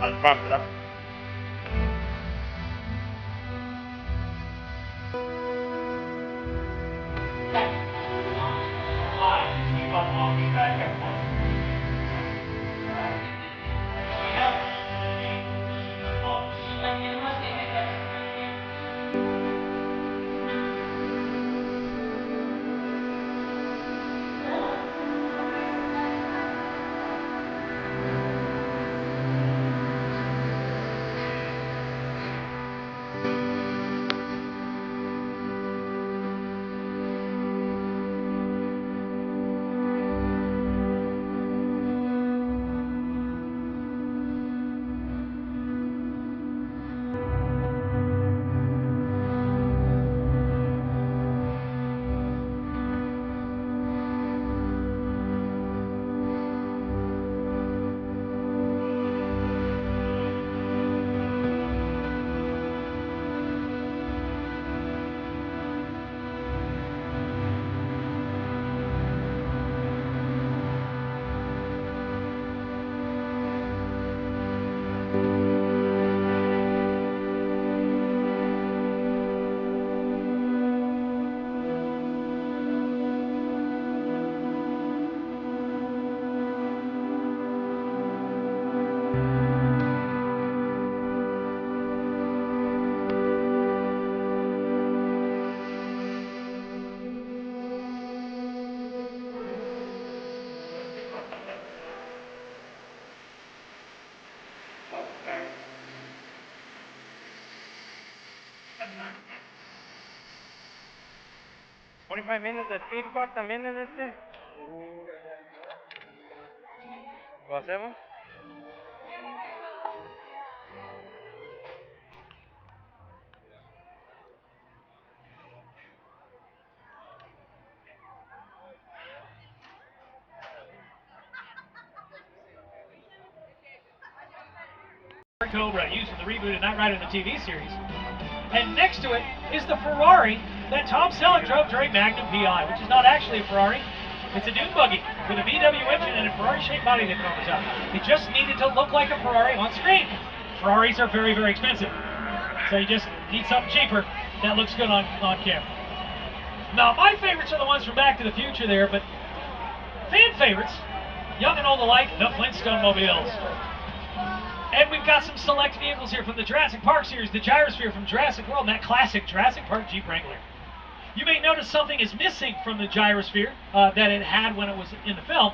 Bump it up. ¿45 minutes de feedback también en este? ¿Lo hacemos? Cobra used in the rebooted Knight Rider in the TV series. And next to it is the Ferrari that Tom Selleck drove during Magnum PI, which is not actually a Ferrari. It's a dune buggy with a VW engine and a Ferrari-shaped body that comes up. It just needed to look like a Ferrari on screen. Ferraris are very, very expensive. So you just need something cheaper that looks good on camera. Now, my favorites are the ones from Back to the Future there, but fan favorites, young and old alike, the Flintstone mobiles. And we've got some select vehicles here from the Jurassic Park series, the Gyrosphere from Jurassic World, and that classic Jurassic Park Jeep Wrangler. You may notice something is missing from the Gyrosphere that it had when it was in the film,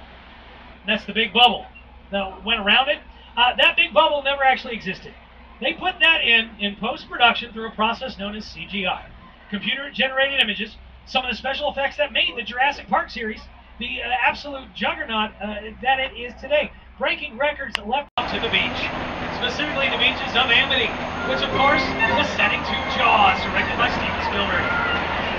and that's the big bubble that went around it. That big bubble never actually existed. They put that in post-production through a process known as CGI. Computer-generated images, some of the special effects that made the Jurassic Park series the absolute juggernaut that it is today. Breaking records left up to the beach, specifically the beaches of Amity, which of course was setting to Jaws, directed by Steven Spielberg.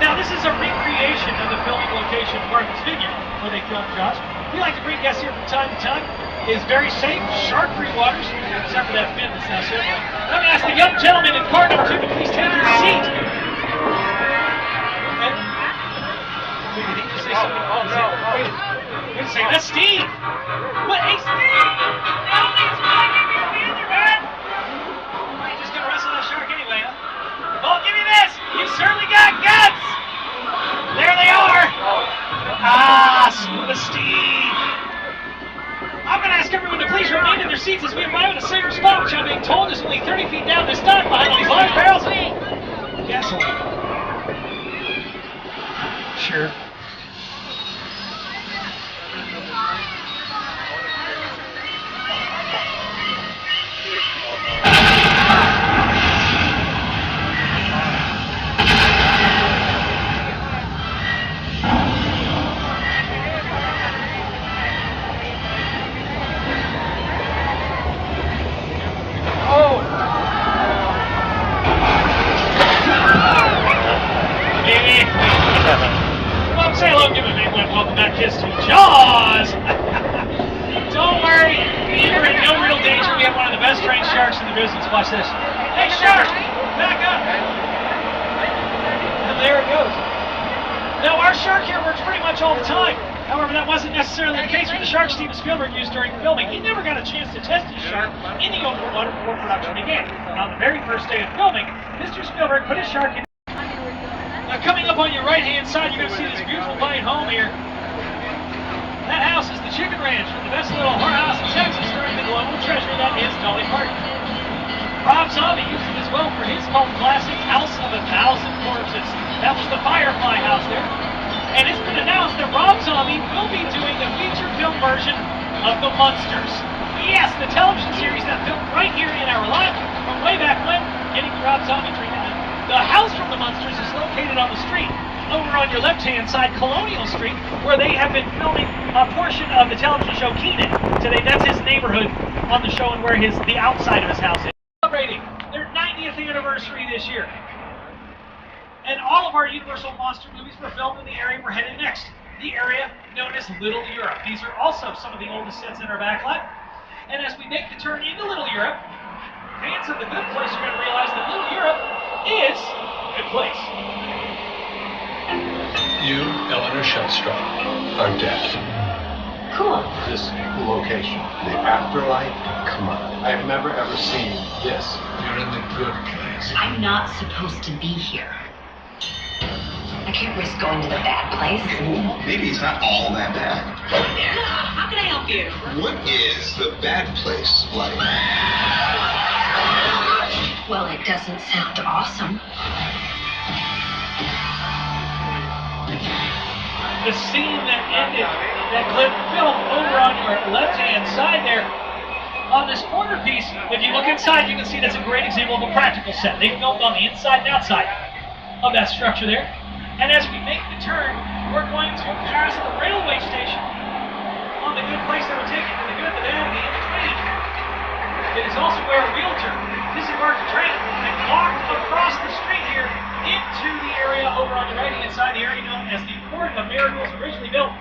Now this is a recreation of the filming location Martha's Vineyard, where they filmed Jaws. We like to bring guests here from time to time. It is very safe, shark-free waters, except for that fin that's now circling. Let me ask the young gentleman in car number 2 to please take your seat. Wait, did he just say something? Oh, no. Wait a second, that's Steve! What? Hey, Steve! You're just gonna wrestle that shark anyway, huh? Oh, give me this! You certainly got guts! There they are! Scuba Steve! I'm gonna ask everyone to please remain in their seats as we arrive at a safer spot, which I'm being told is only 30 feet down this dock behind all these large barrels of gasoline. Sure. Say hello, give a big welcome back kiss to Jaws! Don't worry, you're in no real danger. We have one of the best trained sharks in the business. Watch this. Hey, shark! Back up! And there it goes. Now, our shark here works pretty much all the time. However, that wasn't necessarily the case with the shark Steven Spielberg used during filming. He never got a chance to test his shark in the open water before production began. And on the very first day of filming, Mr. Spielberg put his shark in. Now, coming up on your right-hand side, you're going to see this beautiful fine home here. That house is the Chicken Ranch, from the best little whorehouse in Texas, starring the global treasure that is Dolly Parton. Rob Zombie used it as well for his cult classic House of 1,000 Corpses. That was the Firefly house there. And it's been announced that Rob Zombie will be doing a feature film version of The Munsters. Yes, the television series that filmed right here in our life from way back when, getting the Rob Zombie treatment. The house from The Munsters is located on the street over on your left-hand side, Colonial Street, where they have been filming a portion of the television show Keenan today. That's his neighborhood on the show and where the outside of his house is. Celebrating their 90th anniversary this year. And all of our Universal Monster movies were filmed in the area we're headed next, the area known as Little Europe. These are also some of the oldest sets in our backlot. And as we make the turn into Little Europe, fans of The Good Place are going to realize that Little Europe is a good place. You, Eleanor Shellstrop, are dead. Cool. This location, the afterlife, come on. I've never ever seen this. You're in the good place. I'm not supposed to be here. I can't risk going to the bad place. Maybe it's not all that bad. How can I help you? What is the bad place like? Well, it doesn't sound awesome. The scene that ended that clip filmed over on your left-hand side there. On this corner piece, if you look inside, you can see that's a great example of a practical set. They filmed on the inside and outside of that structure there. And as we make the turn, we're going to pass the railway station on the good place that we're taking to the good, the bad, and the in-between. It is also where a realtor disembarked the train and walked across the street here into the area over on the right-hand side, the area known as the Court of Miracles, originally built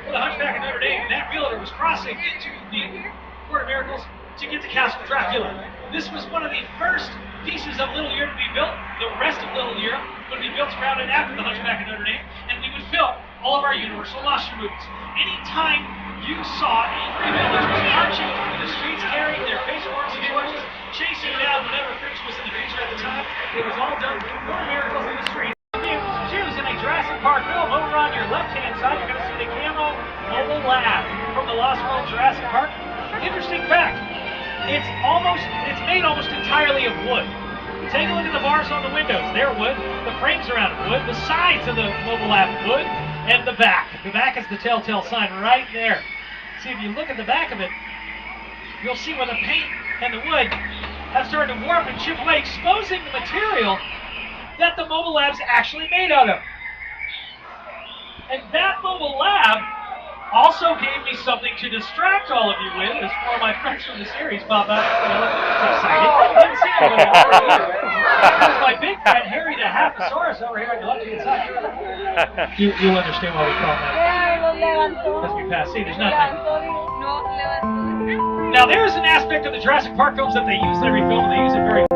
for the Hunchback of Notre Dame. That realtor was crossing into the Court of Miracles to get to Castle Dracula. This was one of the first pieces of Little Europe to be built. The rest of Little Europe would be built around it after the Hunchback of Notre Dame, and we would film all of our Universal Monster movies. Anytime you saw angry villagers marching through the streets carrying their pitchforks and torches, chasing down whatever creature was in the future at the time, it was all done for miracles in the streets. Choose in a Jurassic Park film over on your left-hand side, you're going to see the Camo Mobile Lab from the Lost World Jurassic Park. Interesting fact, it's made almost entirely of wood. Take a look at the bars on the windows. They're wood. The frames are out of wood. The sides of the Mobile Lab wood. And the back. The back is the telltale sign right there. See, if you look at the back of it, you'll see where the paint and the wood have started to warp and chip away, exposing the material that the Mobile Lab's actually made out of. And that Mobile Lab also gave me something to distract all of you with, as four of my friends from the series pop out. Excited. Didn't see him when I was here. There's my big friend Harry the Haphosaurus over here on the left-hand side. You'll understand why we call him that. As we pass. See, there's nothing. Now, there is an aspect of the Jurassic Park films that they use in every film, and they use it very